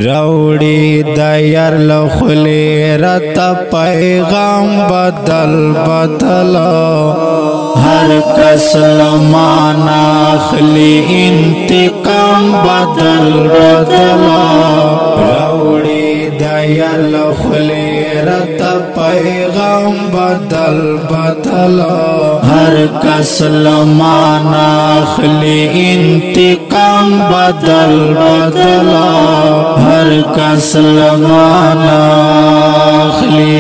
روڑی دیر لخلی رت پیغام بدل بدل ہر کس لمان اخلی انتقام بدل بدل روڑی دیر لخلی رت پیغام بدل بدل ہر کس لمان اخلی انتقام بدل بدل ہر کس لمان اخلی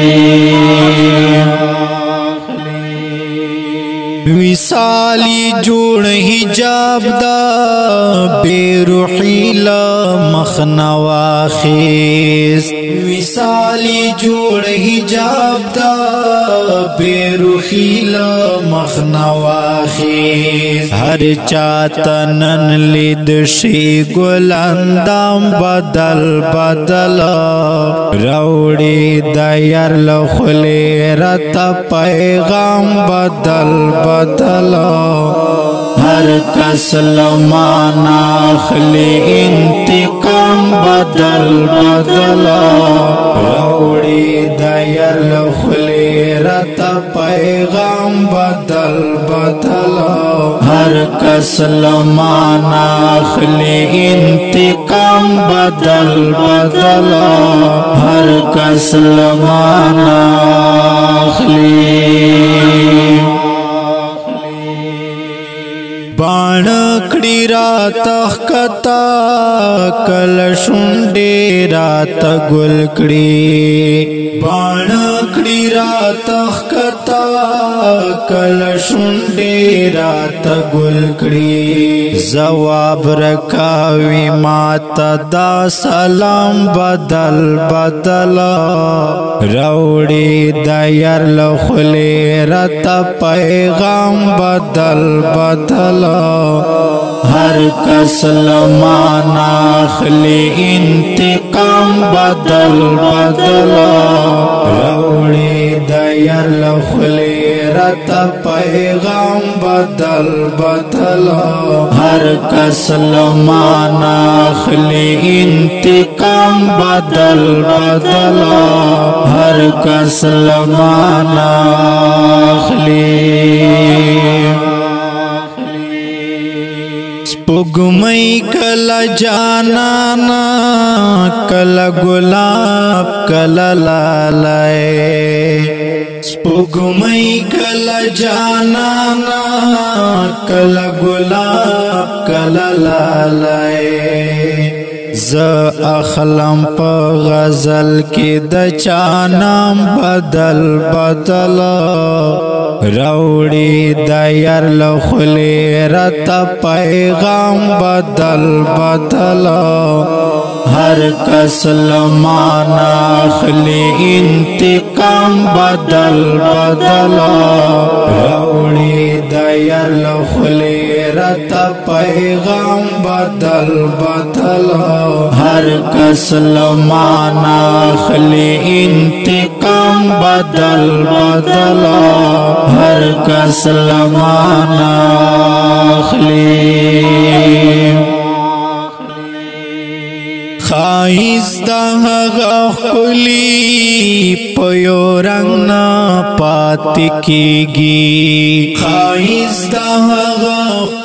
وصالی جوڑ حجاب دا بے روحی لمخنوا خیست وصالی جوڑ حجاب دا بے روحی لمخنوا خیست ہر چاتنن لیدشی گل اندام بدل بدل روڑی دیر لخلی رت پیغام بدل بدل ہر کس لمان اخلی انتقام بدل بدل روڑی دیر لخلی رت پیغام بدل بدل ہر کس لمان اخلی انتقام بدل بدل ہر کس لمان اخلی بانکڑی رات کتا کل شنڈے رات گلکڑی بانکڑی رات کتا کل شنڈے رات گلکڑی جواب رکاوی مات دا سلام بدل بدل روڑی دیر لخلی رت پیغام بدل بدل ہر کس لمان اخلی انتقام بدل بدل روڑی دیر لخلی رت پیغام بدل بدل ہر کس لمان اخلی انتقام بدل بدل ہر کس لمان اخلی سپوږمۍ کله جانانا کله گلاب کله لالی سپوږمۍ کله جانانا کله گلاب کله لالی ز اخلم پا غزل کی د چانام بدل بدل روڑی دیر لخلی رت پیغام بدل بدل ہر کس لمان اخلی انتقام بدل بدل روڑی دیر لخلی رت پیغام بدل بدل ہر کس لمان اخلی انتقام بدل بدل ہر کس لمان اخلی خائستا هغه خلی پيو رنگ نا پات کیگی خائستا هغه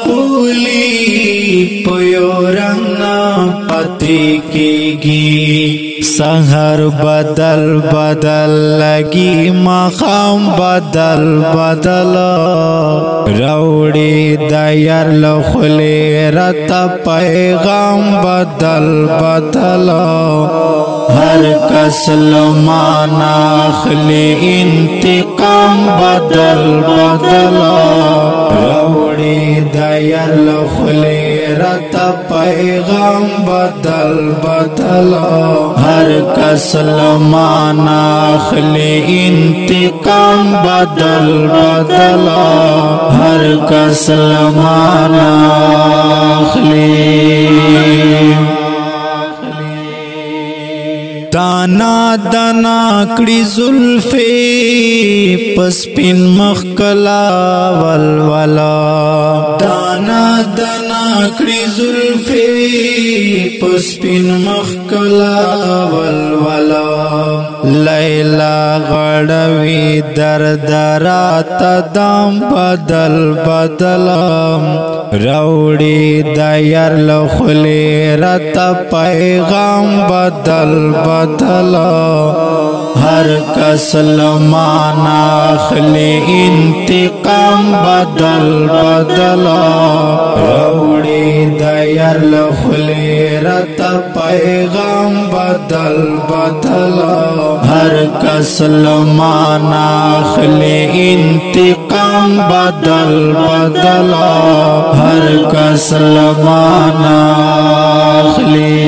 خلی پيو رنگ نا پات کیگی سحر بدل بدل لگی مقام بدل بدل روڑی دیر لخلی رت پیغام بدل بدل ہر کس لمان اخلی انتقام بدل بدل روڑی دیر لخلی رت پیغام بدل بدل ہر کس لمان اخلی انتقام بدل بدل ہر کس لمان اخلی دانا دنا کړي زلفي پسپین مخکلا ولولا دانا دنا کړي زلفي پسپین مخکلا ولولا لیلا غړوي دردرات دام بدل بدلم راوړي د یار لخلې رات پیغام بدل بدل هر کس لمانا اخلي انتقام بدل بدل راوړي د یار لخلې رات پیغام بدل بدل هر کس لمانا اخلي انتقام بدل بدل ہر کس لمانا اخلی